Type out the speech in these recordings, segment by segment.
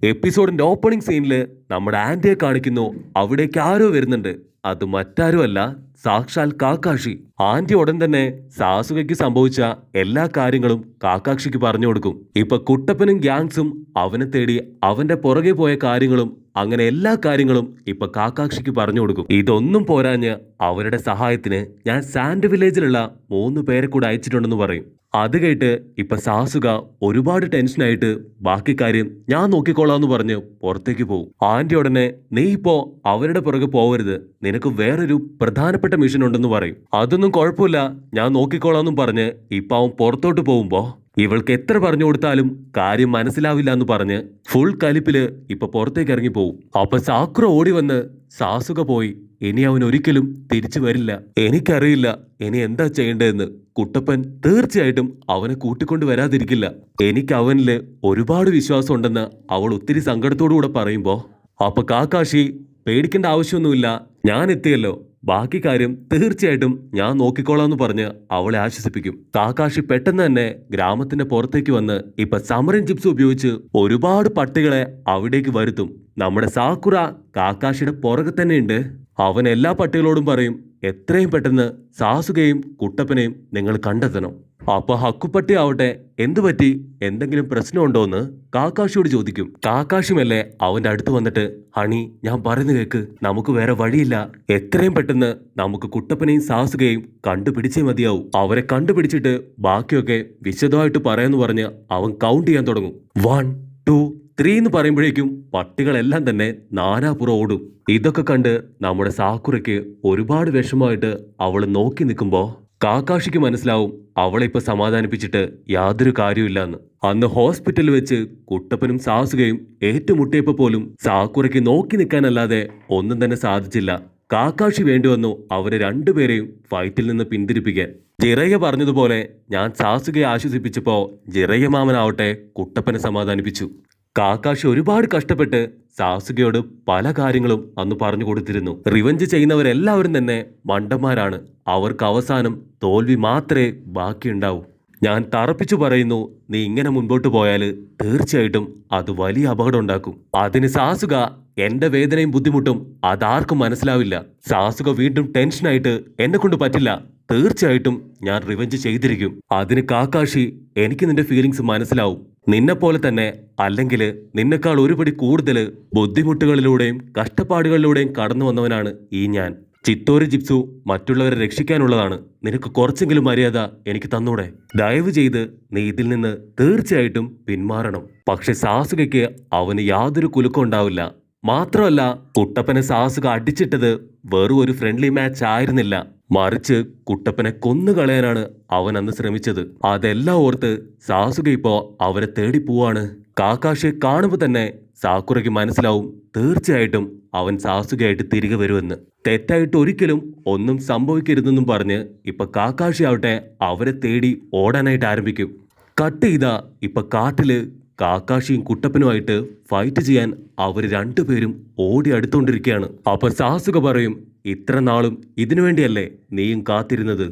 എപ്പിസോഡിന്റെ opening സീനില് നമ്മുടെ ആന്റിയെ കാണിക്കുന്നു. അവിടേക്ക് ആരോ വരുന്നുണ്ട്. അത് മറ്റാരുമല്ല, സാക്ഷാൽ കാക്കാഷി. ആന്റി ഉടൻ തന്നെ സാസുകയ്ക്ക് സംഭവിച്ച എല്ലാ കാര്യങ്ങളും കാക്കാഷിക്ക് പറഞ്ഞു കൊടുക്കും. ഇപ്പൊ കുട്ടപ്പനും ഗ്യാങ്സും അവനെ തേടി അവന്റെ പുറകെ പോയ കാര്യങ്ങളും അങ്ങനെ എല്ലാ കാര്യങ്ങളും ഇപ്പൊ കാക്കാഷിക്ക് പറഞ്ഞു കൊടുക്കും. ഇതൊന്നും പോരാഞ്ഞ് അവരുടെ സഹായത്തിന് ഞാൻ സാൻഡ് വില്ലേജിലുള്ള 3 പേരെ കൂടെ അയച്ചിട്ടുണ്ടെന്ന് പറയും. അത് കേട്ട് ഇപ്പൊ സാസുക ഒരുപാട് ടെൻഷനായിട്ട് ബാക്കി കാര്യം ഞാൻ നോക്കിക്കോളാന്ന് പറഞ്ഞ് പുറത്തേക്ക് പോകും. ആന്റി ഉടനെ നീ ഇപ്പോ അവരുടെ പുറകെ പോവരുത്, നിനക്ക് വേറൊരു പ്രധാനപ്പെട്ട മിഷൻ ഉണ്ടെന്ന് പറയും. അതൊന്നും കുഴപ്പമില്ല, ഞാൻ നോക്കിക്കോളാന്നും പറഞ്ഞ് ഇപ്പൊ അവൻ പുറത്തോട്ട് പോകുമ്പോ ഇവൾക്ക് എത്ര പറഞ്ഞു കൊടുത്താലും കാര്യം മനസ്സിലാവില്ല എന്ന് പറഞ്ഞ് ഫുൾ കലിപ്പില് ഇപ്പൊ പുറത്തേക്ക് ഇറങ്ങി പോവും. അപ്പൊ സാക്കുറ ഓടി വന്ന് സാസുക പോയി, ഇനി അവൻ ഒരിക്കലും തിരിച്ചു വരില്ല, എനിക്കറിയില്ല ഇനി എന്താ ചെയ്യേണ്ടതെന്ന്. കുട്ടപ്പൻ തീർച്ചയായിട്ടും അവനെ കൂട്ടിക്കൊണ്ട് വരാതിരിക്കില്ല, എനിക്ക് അവനില് ഒരുപാട് വിശ്വാസം ഉണ്ടെന്ന് അവൾ ഒത്തിരി സങ്കടത്തോടുകൂടെ പറയുമ്പോ അപ്പൊ കാക്കാഷി പേടിക്കേണ്ട ആവശ്യമൊന്നുമില്ല, ഞാൻ എത്തിയല്ലോ, ബാക്കി കാര്യം തീർച്ചയായിട്ടും ഞാൻ നോക്കിക്കോളാന്ന് പറഞ്ഞ് അവളെ ആശ്വസിപ്പിക്കും. കാക്കാഷി പെട്ടെന്ന് തന്നെ ഗ്രാമത്തിന്റെ പുറത്തേക്ക് വന്ന് ഇപ്പൊ സമരൻ ചിപ്സ് ഉപയോഗിച്ച് ഒരുപാട് പട്ടികളെ അവിടേക്ക് വരുത്തും. നമ്മുടെ സാക്കുറ കാക്കാഷിയുടെ പുറകെ തന്നെയുണ്ട്. അവൻ എല്ലാ പട്ടികളോടും പറയും, എത്രയും പെട്ടെന്ന് സാസുകയും കുട്ടപ്പനെയും നിങ്ങൾ കണ്ടെത്തണം. അപ്പൊ ഹക്കുപ്പട്ടി ആവട്ടെ, എന്തു പറ്റി, എന്തെങ്കിലും പ്രശ്നമുണ്ടോന്ന് കാക്കാഷിയോട് ചോദിക്കും. കാക്കാഷിമല്ലേ അവന്റെ അടുത്ത് വന്നിട്ട്, ഹണി ഞാൻ പറയുന്നു കേക്ക്, നമുക്ക് വേറെ വഴിയില്ല, എത്രയും പെട്ടെന്ന് നമുക്ക് കുട്ടപ്പനെയും സാസുകയും കണ്ടുപിടിച്ചേ മതിയാവും, അവരെ കണ്ടുപിടിച്ചിട്ട് ബാക്കിയൊക്കെ വിശദമായിട്ട് പറയാന്ന് പറഞ്ഞ് അവൻ കൗണ്ട് ചെയ്യാൻ തുടങ്ങും. 1 2 3 എന്ന് പറയുമ്പോഴേക്കും പട്ടികളെല്ലാം തന്നെ നാനാപുറം ഓടും. ഇതൊക്കെ കണ്ട് നമ്മുടെ സാക്കുറയ്ക്ക് ഒരുപാട് വിഷമമായിട്ട് അവൾ നോക്കി നിൽക്കുമ്പോ കാക്കാഷിക്ക് മനസ്സിലാവും അവളെ ഇപ്പൊ സമാധാനിപ്പിച്ചിട്ട് യാതൊരു കാര്യമില്ലാന്ന്. അന്ന് ഹോസ്പിറ്റലിൽ വെച്ച് കുട്ടപ്പനും സാസുകയും ഏറ്റുമുട്ടിയപ്പോ പോലും സാക്കുറയ്ക്ക് നോക്കി നിൽക്കാനല്ലാതെ ഒന്നും തന്നെ സാധിച്ചില്ല. കാക്കാഷി വേണ്ടി വന്നു അവരെ രണ്ടുപേരെയും ഫൈറ്റിൽ നിന്ന് പിന്തിരിപ്പിക്കാൻ. ജിറയ്യ പറഞ്ഞതുപോലെ ഞാൻ സാസുകയെ ആശ്വസിപ്പിച്ചപ്പോ ജിറയ്യ മാമനാവട്ടെ കുട്ടപ്പനെ സമാധാനിപ്പിച്ചു. കാക്കാഷി ഒരുപാട് കഷ്ടപ്പെട്ട് സാസുകയോട് പല കാര്യങ്ങളും അന്ന് പറഞ്ഞു കൊടുത്തിരുന്നു. റിവഞ്ച് ചെയ്യുന്നവരെല്ലാവരും തന്നെ മണ്ടന്മാരാണ്, അവർക്ക് അവസാനം തോൽവി മാത്രമേ ബാക്കിയുണ്ടാവൂ. ഞാൻ തറപ്പിച്ചു പറയുന്നു, നീ ഇങ്ങനെ മുൻപോട്ട് പോയാൽ തീർച്ചയായിട്ടും അത് വലിയ അപകടം ഉണ്ടാക്കും. അതിന് സാസുക, എന്റെ വേദനയും ബുദ്ധിമുട്ടും അതാർക്കും മനസ്സിലാവില്ല. സാസുക വീണ്ടും ടെൻഷനായിട്ട്, എന്നെ കൊണ്ട് പറ്റില്ല, തീർച്ചയായിട്ടും ഞാൻ റിവഞ്ച് ചെയ്തിരിക്കും. അതിന് കാക്കാഷി, എനിക്ക് നിന്റെ ഫീലിങ്സ് മനസ്സിലാവും, നിന്നെപ്പോലെ തന്നെ അല്ലെങ്കിൽ നിന്നെക്കാൾ ഒരുപടി കൂടുതൽ ബുദ്ധിമുട്ടുകളിലൂടെയും കഷ്ടപ്പാടുകളിലൂടെയും കടന്നു വന്നവനാണ് ഈ ഞാൻ. ചിത്തോരി ജിപ്സു മറ്റുള്ളവരെ രക്ഷിക്കാനുള്ളതാണ്, നിനക്ക് കുറച്ചെങ്കിലും മര്യാദ എനിക്ക് തന്നൂടെ? ദയവ് ചെയ്ത് നീ ഇതിൽ നിന്ന് തീർച്ചയായിട്ടും പിന്മാറണം. പക്ഷെ സാസുകയ്ക്ക് അവന് യാതൊരു കുലുക്കം ഉണ്ടാവില്ല. മാത്രമല്ല, കുട്ടപ്പനെ സാസുക അടിച്ചിട്ടത് വെറും ഒരു ഫ്രണ്ട്ലി മാച്ച് ആയിരുന്നില്ല, മറിച്ച് കുട്ടപ്പനെ കൊന്നുകളയാനാണ് അവൻ അന്ന് ശ്രമിച്ചത്. അതെല്ലാം ഓർത്ത് സാസുക ഇപ്പോ അവരെ തേടി പോവാണ്. കാക്കാഷിയെ കാണുമ്പോൾ തന്നെ സാക്കുറയ്ക്ക് മനസ്സിലാവും തീർച്ചയായിട്ടും അവൻ സാസുകയായിട്ട് തിരികെ വരുമെന്ന്. തെറ്റായിട്ട് ഒരിക്കലും ഒന്നും സംഭവിക്കരുതെന്നും പറഞ്ഞ് ഇപ്പൊ കാക്കാഷി ആവട്ടെ അവരെ തേടി ഓടാനായിട്ട് ആരംഭിക്കും. കട്ട് ചെയ്താ ഇപ്പൊ കാട്ടില് കാക്കാഷിയും കുട്ടപ്പനുമായിട്ട് ഫൈറ്റ് ചെയ്യാൻ അവർ രണ്ടുപേരും ഓടി അടുത്തോണ്ടിരിക്കുകയാണ്. അപ്പൊ സാസുക പറയും, ഇത്ര നാളും ഇതിനു വേണ്ടിയല്ലേ നീയും കാത്തിരുന്നത്?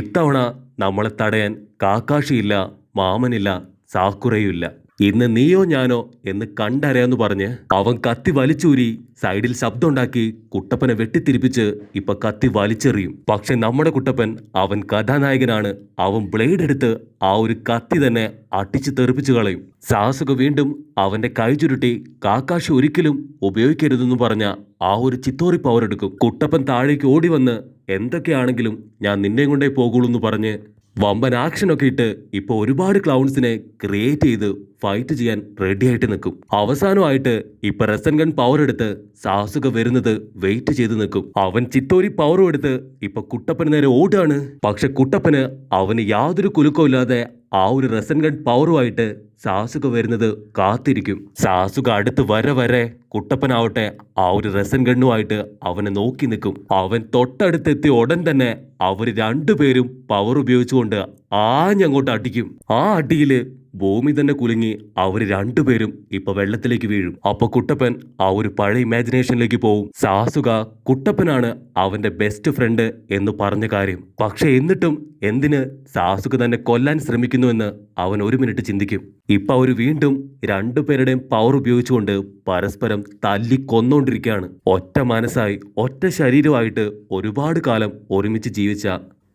ഇത്തവണ നമ്മളെ തടയാൻ കാക്കാഷിയില്ല, മാമനില്ല, സാക്കുറയുമില്ല. ഇന്ന് നീയോ ഞാനോ എന്ന് കണ്ടറിയാന്ന് പറഞ്ഞ് അവൻ കത്തി വലിച്ചൂരി സൈഡിൽ ശബ്ദമുണ്ടാക്കി കുട്ടപ്പനെ വെട്ടിത്തിരിപ്പിച്ച് ഇപ്പൊ കത്തി വലിച്ചെറിയും. പക്ഷെ നമ്മുടെ കുട്ടപ്പൻ അവൻ കഥാനായകനാണ്, അവൻ ബ്ലേഡ് എടുത്ത് ആ ഒരു കത്തി തന്നെ അടിച്ചു തെറിപ്പിച്ചു കളയും. സാസുക വീണ്ടും അവന്റെ കൈ ചുരുട്ടി കാക്കാഷി ഒരിക്കലും ഉപയോഗിക്കരുതെന്ന് പറഞ്ഞ ആ ഒരു ചിത്തോറി പവർ എടുക്കും. കുട്ടപ്പൻ താഴേക്ക് ഓടി വന്ന്, എന്തൊക്കെയാണെങ്കിലും ഞാൻ നിന്നെ കൊണ്ടേ പോകുള്ളൂ എന്ന് പറഞ്ഞ് വമ്പൻ ആക്ഷനൊക്കെ ഇട്ട് ഇപ്പൊ ഒരുപാട് ക്ലൗൺസിനെ ക്രിയേറ്റ് ചെയ്ത് ഫൈറ്റ് ചെയ്യാൻ റെഡി ആയിട്ട് നിൽക്കും. അവസാനമായിട്ട് ഇപ്പൊ റസൻ ഗൺ പവർ എടുത്ത് സാസുക വരുന്നത് വെയിറ്റ് ചെയ്ത് നിൽക്കും. അവൻ ചിത്തോരി പവറും എടുത്ത് ഇപ്പൊ കുട്ടപ്പന് നേരെ ഓടുകയാണ്. പക്ഷെ കുട്ടപ്പന് അവന് യാതൊരു കുലുക്കവും ഇല്ലാതെ ആ ഒരു റസൻ ഗൺ പവറുമായിട്ട് സാസുക വരുന്നത് കാത്തിരിക്കും. സാസുക അടുത്ത് വരെ കുട്ടപ്പനാവട്ടെ ആ ഒരു റസൻ ഗണ്ണുമായിട്ട് അവനെ നോക്കി നിൽക്കും. അവൻ തൊട്ടടുത്തെത്തിയ ഉടൻ തന്നെ അവര് രണ്ടുപേരും പവർ ഉപയോഗിച്ചുകൊണ്ട് ആഞ്ഞങ്ങോട്ട് അടിക്കും. ആ അടിയില് ഭൂമി തന്നെ കുലുങ്ങി അവര് രണ്ടുപേരും ഇപ്പൊ വെള്ളത്തിലേക്ക് വീഴും. അപ്പൊ കുട്ടപ്പൻ ആ ഒരു പഴയ ഇമാജിനേഷനിലേക്ക് പോവും. സാസുക കുട്ടപ്പനാണ് അവന്റെ ബെസ്റ്റ് ഫ്രണ്ട് എന്ന് പറഞ്ഞ കാര്യം. പക്ഷെ എന്നിട്ടും എന്തിന് സാസുക തന്നെ കൊല്ലാൻ ശ്രമിക്കുന്നുവെന്ന് അവൻ ഒരു മിനിറ്റ് ചിന്തിക്കും. ഇപ്പൊ അവര് വീണ്ടും രണ്ടുപേരുടെയും പവർ ഉപയോഗിച്ചുകൊണ്ട് പരസ്പരം തല്ലി കൊന്നോണ്ടിരിക്കുകയാണ്. ഒറ്റ മനസ്സായി ഒറ്റ ശരീരമായിട്ട് ഒരുപാട് കാലം ഒരുമിച്ച് ജീവിച്ച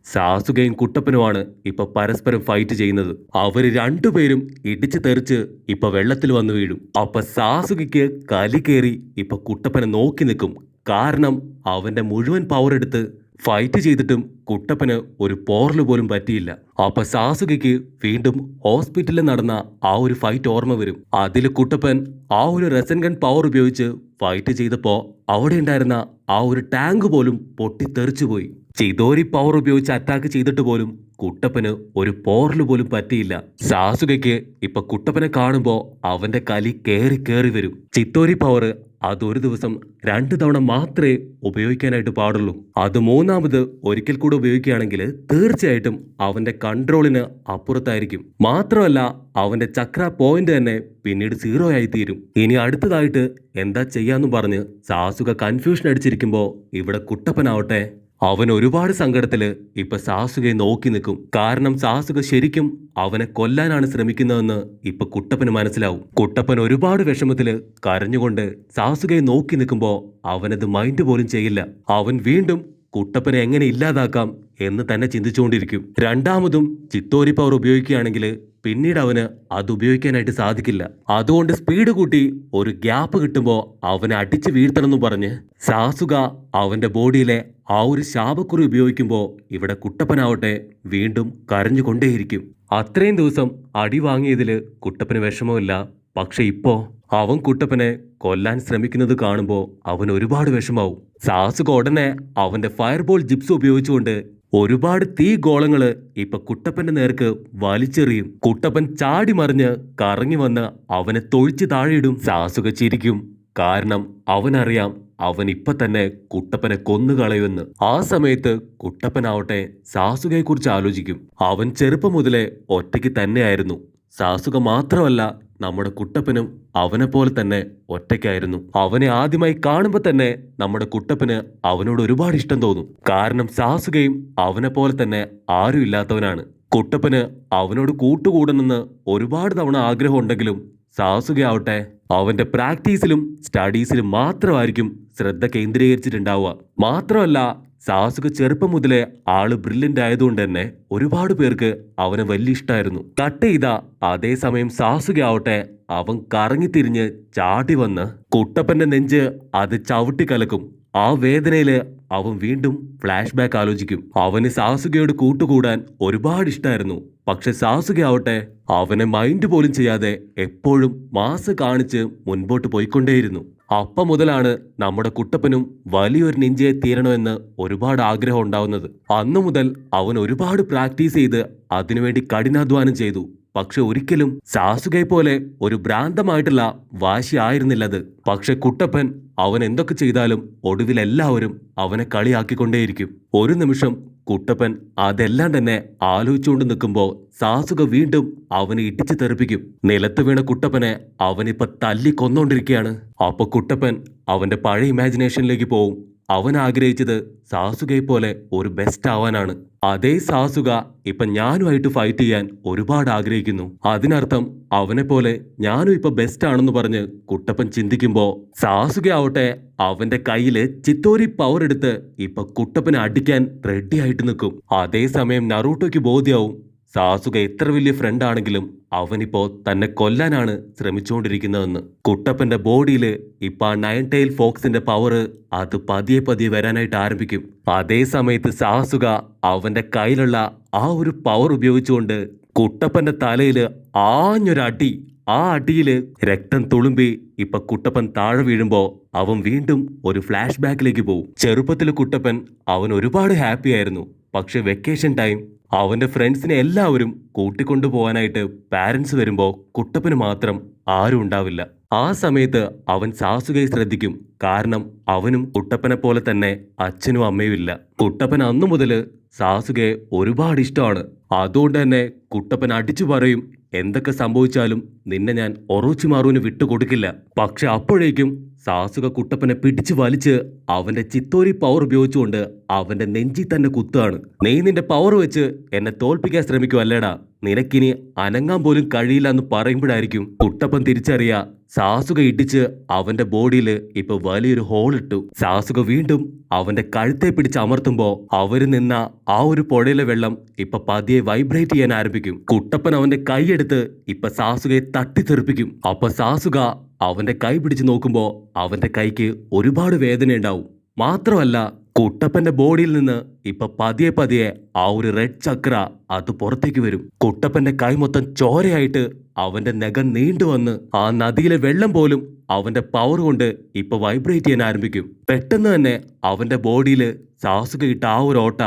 സാസുകയും കുട്ടപ്പനുമാണ് ഇപ്പൊ പരസ്പരം ഫൈറ്റ് ചെയ്യുന്നത്. അവര് രണ്ടുപേരും ഇടിച്ചു തെറിച്ച് ഇപ്പൊ വെള്ളത്തിൽ വന്നു വീഴും. അപ്പൊ സാസുകയ്ക്ക് കലി കയറി ഇപ്പൊ കുട്ടപ്പനെ നോക്കി നിൽക്കും. കാരണം അവന്റെ മുഴുവൻ പവർ എടുത്ത് ഫൈറ്റ് ചെയ്തിട്ടും കുട്ടപ്പന് ഒരു പോറല് പോലും പറ്റിയില്ല. അപ്പൊ സാസുകയ്ക്ക് വീണ്ടും ഹോസ്പിറ്റലിൽ നടന്ന ആ ഒരു ഫൈറ്റ് ഓർമ്മ വരും. അതിൽ കുട്ടപ്പൻ ആ ഒരു റെസൻ ഗൺ പവർ ഉപയോഗിച്ച് ഫൈറ്റ് ചെയ്തപ്പോ അവിടെ ഉണ്ടായിരുന്ന ആ ഒരു ടാങ്ക് പോലും പൊട്ടിത്തെറിച്ചുപോയി. ചിതോരി പവർ ഉപയോഗിച്ച് അറ്റാക്ക് ചെയ്തിട്ട് പോലും കുട്ടപ്പന് ഒരു പോറല് പോലും പറ്റിയില്ല. സാസുകയ്ക്ക് ഇപ്പൊ കുട്ടപ്പനെ കാണുമ്പോ അവന്റെ കലി കേറി കേറി വരും. ചിത്തോരി പവർ അതൊരു ദിവസം 2 തവണ മാത്രമേ ഉപയോഗിക്കാനായിട്ട് പാടുള്ളൂ. അത് മൂന്നാമത് ഒരിക്കൽ കൂടെ ഉപയോഗിക്കുകയാണെങ്കിൽ തീർച്ചയായിട്ടും അവന്റെ കൺട്രോളിന് അപ്പുറത്തായിരിക്കും. മാത്രമല്ല അവന്റെ ചക്ര പോയിന്റ് തന്നെ പിന്നീട് 0 ആയി തീരും. ഇനി അടുത്തതായിട്ട് എന്താ ചെയ്യാന്നും പറഞ്ഞ് സാസുക കൺഫ്യൂഷൻ അടിച്ചിരിക്കുമ്പോ ഇവിടെ കുട്ടപ്പനാവട്ടെ അവൻ ഒരുപാട് സങ്കടത്തില് ഇപ്പൊ സാസുകയെ നോക്കി നിൽക്കും. കാരണം സാസുക ശരിക്കും അവനെ കൊല്ലാനാണ് ശ്രമിക്കുന്നതെന്ന് ഇപ്പൊ കുട്ടപ്പന് മനസ്സിലാവും. കുട്ടപ്പൻ ഒരുപാട് വിഷമത്തില് കരഞ്ഞുകൊണ്ട് സാസുകയെ നോക്കി നിൽക്കുമ്പോ അവനത് മൈൻഡ് പോലും ചെയ്യില്ല. അവൻ വീണ്ടും കുട്ടപ്പനെ എങ്ങനെ ഇല്ലാതാക്കാം എന്ന് തന്നെ ചിന്തിച്ചുകൊണ്ടിരിക്കും. രണ്ടാമതും ചിത്തോരി പവർ ഉപയോഗിക്കുകയാണെങ്കിൽ പിന്നീട് അവന് അത് ഉപയോഗിക്കാനായിട്ട് സാധിക്കില്ല. അതുകൊണ്ട് സ്പീഡ് കൂട്ടി ഒരു ഗ്യാപ്പ് കിട്ടുമ്പോൾ അവനെ അടിച്ച് വീഴ്ത്തണമെന്ന് പറഞ്ഞ് സാസുക അവന്റെ ബോഡിയിലെ ആ ഒരു ശാപക്കുറി ഉപയോഗിക്കുമ്പോൾ ഇവിടെ കുട്ടപ്പനാവട്ടെ വീണ്ടും കരഞ്ഞുകൊണ്ടേയിരിക്കും. അത്രയും ദിവസം അടി വാങ്ങിയതില് കുട്ടപ്പന് വിഷമമില്ല. പക്ഷെ ഇപ്പോ അവൻ കുട്ടപ്പനെ കൊല്ലാൻ ശ്രമിക്കുന്നത് കാണുമ്പോൾ അവൻ ഒരുപാട് വിഷമാവും. സാസുക ഉടനെ അവന്റെ ഫയർബോൾ ജിപ്സ് ഉപയോഗിച്ചുകൊണ്ട് ഒരുപാട് തീ ഗോളങ്ങള് ഇപ്പൊ കുട്ടപ്പന്റെ നേർക്ക് വലിച്ചെറിയും. കുട്ടപ്പൻ ചാടി മറിഞ്ഞ് കറങ്ങി വന്ന് അവനെ തൊഴിച്ച് താഴെയിടും. സാസുക ചിരിക്കും. കാരണം അവനറിയാം അവൻ ഇപ്പൊ തന്നെ കുട്ടപ്പനെ കൊന്നുകളയുമെന്ന്. ആ സമയത്ത് കുട്ടപ്പനാവട്ടെ സാസുകയെ കുറിച്ച് ആലോചിക്കും. അവൻ ചെറുപ്പം മുതലേ ഒറ്റയ്ക്ക് തന്നെയായിരുന്നു. സാസുക മാത്രമല്ല നമ്മുടെ കുട്ടപ്പനും അവനെ പോലെ തന്നെ ഒറ്റയ്ക്കായിരുന്നു. അവനെ ആദ്യമായി കാണുമ്പോൾ തന്നെ നമ്മുടെ കുട്ടപ്പന് അവനോട് ഒരുപാട് ഇഷ്ടം തോന്നും. കാരണം സാസുകയും അവനെ പോലെ തന്നെ ആരും ഇല്ലാത്തവനാണ്. കുട്ടപ്പന് അവനോട് കൂട്ടുകൂടണമെന്ന് ഒരുപാട് തവണ ആഗ്രഹം ഉണ്ടെങ്കിലും സാസുകയാവട്ടെ അവന്റെ പ്രാക്ടീസിലും സ്റ്റഡീസിലും മാത്രമായിരിക്കും ശ്രദ്ധ കേന്ദ്രീകരിച്ചിട്ടുണ്ടാവുക. മാത്രമല്ല സാസുക ചെറുപ്പം മുതലേ ആള് ബ്രില്യന്റ് ആയതുകൊണ്ട് തന്നെ ഒരുപാട് പേർക്ക് അവനെ വലിയ ഇഷ്ടമായിരുന്നു. കട്ട് ചെയ്ത അതേസമയം സാസുകയാവട്ടെ അവൻ കറങ്ങിത്തിരിഞ്ഞ് ചാടി വന്ന് കുട്ടപ്പന്റെ നെഞ്ച് അത് ചവിട്ടി കലക്കും. ആ വേദനയില് അവൻ വീണ്ടും ഫ്ലാഷ് ബാക്ക് ആലോചിക്കും. അവന് സാസുകയോട് കൂട്ടുകൂടാൻ ഒരുപാട് ഇഷ്ടമായിരുന്നു. പക്ഷെ സാസുകയാവട്ടെ അവനെ മൈൻഡ് പോലും ചെയ്യാതെ എപ്പോഴും മാസ് കാണിച്ച് മുൻപോട്ട് പോയിക്കൊണ്ടേയിരുന്നു. അപ്പം മുതലാണ് നമ്മുടെ കുട്ടപ്പനും വലിയൊരു നിഞ്ചയെ തീരണമെന്ന് ഒരുപാട് ആഗ്രഹം ഉണ്ടാവുന്നത്. അന്നു മുതൽ അവൻ ഒരുപാട് പ്രാക്ടീസ് ചെയ്ത് അതിനുവേണ്ടി കഠിനാധ്വാനം ചെയ്തു. പക്ഷെ ഒരിക്കലും സാസുകയെ പോലെ ഒരു ഭ്രാന്തമായിട്ടുള്ള വാശി ആയിരുന്നില്ലത്. പക്ഷെ കുട്ടപ്പൻ അവൻ എന്തൊക്കെ ചെയ്താലും ഒടുവിൽ എല്ലാവരും അവനെ കളിയാക്കിക്കൊണ്ടേയിരിക്കും. ഒരു നിമിഷം കുട്ടപ്പൻ അതെല്ലാം തന്നെ ആലോചിച്ചുകൊണ്ട് നിൽക്കുമ്പോൾ സാസുക വീണ്ടും അവനെ ഇടിച്ചു തെറിപ്പിക്കും. നിലത്ത് വീണ കുട്ടപ്പനെ അവനിപ്പോ തല്ലി കൊന്നോണ്ടിരിക്കുകയാണ്. അപ്പൊ കുട്ടപ്പൻ അവന്റെ പഴയ ഇമാജിനേഷനിലേക്ക് പോവും. അവൻ ആഗ്രഹിച്ചത് സാസുകയെ പോലെ ഒരു ബെസ്റ്റ് ആവാനാണ്. അതേ സാസുക ഇപ്പൊ ഞാനുമായിട്ട് ഫൈറ്റ് ചെയ്യാൻ ഒരുപാട് ആഗ്രഹിക്കുന്നു. അതിനർത്ഥം അവനെ പോലെ ഞാനും ഇപ്പൊ ബെസ്റ്റ് ആണെന്ന് പറഞ്ഞ് കുട്ടപ്പൻ ചിന്തിക്കുമ്പോ സാസുക ആവട്ടെ അവന്റെ കയ്യില് ചിത്തോരി പവർ എടുത്ത് ഇപ്പൊ കുട്ടപ്പനെ അടിക്കാൻ റെഡി ആയിട്ട് നിൽക്കും. അതേസമയം നറൂട്ടോയ്ക്ക് ബോധ്യാവും സാസുക എത്ര വലിയ ഫ്രണ്ട് ആണെങ്കിലും അവനിപ്പോ തന്നെ കൊല്ലാനാണ് ശ്രമിച്ചുകൊണ്ടിരിക്കുന്നതെന്ന്. കുട്ടപ്പന്റെ ബോഡിയില് ഇപ്പൊ 9 ടൈൽ ഫോക്സിന്റെ പവർ അത് പതിയെ പതിയെ വരാനായിട്ട് ആരംഭിക്കും. അതേ സമയത്ത് സാസുക അവന്റെ കയ്യിലുള്ള ആ ഒരു പവർ ഉപയോഗിച്ചുകൊണ്ട് കുട്ടപ്പന്റെ തലയില് ആഞ്ഞൊരടി. ആ അടിയില് രക്തം തുളുമ്പി ഇപ്പൊ കുട്ടപ്പൻ താഴെ വീഴുമ്പോ അവൻ വീണ്ടും ഒരു ഫ്ലാഷ് ബാക്കിലേക്ക് പോകും. ചെറുപ്പത്തില് കുട്ടപ്പൻ അവൻ ഒരുപാട് ഹാപ്പി ആയിരുന്നു. പക്ഷെ വെക്കേഷൻ ടൈം അവന്റെ ഫ്രണ്ട്സിനെ എല്ലാവരും കൂട്ടിക്കൊണ്ടു പോകാനായിട്ട് പാരന്റ്സ് വരുമ്പോ കുട്ടപ്പന് മാത്രം ആരും ഉണ്ടാവില്ല. ആ സമയത്ത് അവൻ സാസുകയെ ശ്രദ്ധിക്കും. കാരണം അവനും കുട്ടപ്പനെ പോലെ തന്നെ അച്ഛനും അമ്മയും ഇല്ല. കുട്ടപ്പൻ അന്നു മുതല് സാസുകയെ ഒരുപാട് ഇഷ്ടമാണ്. അതുകൊണ്ട് തന്നെ കുട്ടപ്പൻ അടിച്ചു പറയും എന്തൊക്കെ സംഭവിച്ചാലും നിന്നെ ഞാൻ ഒറോച്ചിമാറുവിന് വിട്ടുകൊടുക്കില്ല. പക്ഷെ അപ്പോഴേക്കും സാസുക കുട്ടപ്പനെ പിടിച്ചു വലിച്ച് അവന്റെ ചിത്തോരി പവർ ഉപയോഗിച്ചുകൊണ്ട് അവന്റെ നെഞ്ചി തന്നെ കുത്താണ്. നീ നിന്റെ പവർ വെച്ച് എന്നെ തോൽപ്പിക്കാൻ ശ്രമിക്കുവല്ലേടാ, നിനക്കിനി അനങ്ങാൻ പോലും കഴിയില്ല എന്ന് പറയുമ്പോഴായിരിക്കും കുട്ടപ്പൻ തിരിച്ചറിയാ സാസുക ഇടിച്ച് അവന്റെ ബോഡിയിൽ ഇപ്പൊ വലിയൊരു ഹോൾ ഇട്ടു. സാസുക വീണ്ടും അവന്റെ കഴുത്തെ പിടിച്ച് അമർത്തുമ്പോ അവര് നിന്ന ആ ഒരു പുഴയിലെ വെള്ളം ഇപ്പൊ പതിയെ വൈബ്രേറ്റ് ചെയ്യാൻ ആരംഭിക്കും. കുട്ടപ്പൻ അവന്റെ കൈയെടുത്ത് ഇപ്പൊ സാസുകയെ തട്ടിത്തെറിപ്പിക്കും. അപ്പൊ സാസുക അവന്റെ കൈ പിടിച്ച് നോക്കുമ്പോ അവന്റെ കൈക്ക് ഒരുപാട് വേദന ഉണ്ടാവും. മാത്രമല്ല കുട്ടപ്പന്റെ ബോഡിയിൽ നിന്ന് ഇപ്പൊ പതിയെ പതിയെ ആ ഒരു റെഡ് ചക്ര അത് പുറത്തേക്ക് വരും. കുട്ടപ്പന്റെ കൈ മൊത്തം ചോരയായിട്ട് അവന്റെ നഖം നീണ്ടുവന്ന് ആ നദിയിലെ വെള്ളം പോലും അവന്റെ പവർ കൊണ്ട് ഇപ്പൊ വൈബ്രേറ്റ് ചെയ്യാൻ ആരംഭിക്കും. പെട്ടെന്ന് തന്നെ അവന്റെ ബോഡിയിൽ സാസുക ഇട്ട ആ ഒരു ഓട്ട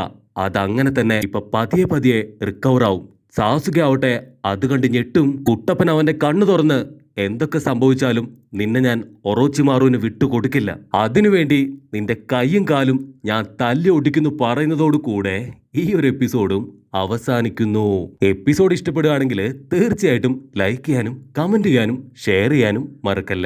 അതങ്ങനെ തന്നെ ഇപ്പൊ പതിയെ പതിയെ റിക്കവർ ആവും. സാസുക ആവട്ടെ അത് കണ്ട് ഞെട്ടും. കുട്ടപ്പൻ അവന്റെ കണ്ണു തുറന്ന് എന്തൊക്കെ സംഭവിച്ചാലും നിന്നെ ഞാൻ ഒറോച്ചിമാറുവിന് വിട്ടുകൊടുക്കില്ല, അതിനുവേണ്ടി നിന്റെ കൈയും കാലും ഞാൻ തല്ലി ഒടിക്കുന്നു പറയുന്നതോടു കൂടെ ഈ ഒരു എപ്പിസോഡും അവസാനിക്കുന്നു. എപ്പിസോഡ് ഇഷ്ടപ്പെടുകയാണെങ്കിൽ തീർച്ചയായിട്ടും ലൈക്ക് ചെയ്യാനും കമന്റ് ചെയ്യാനും ഷെയർ ചെയ്യാനും മറക്കല്ലേ.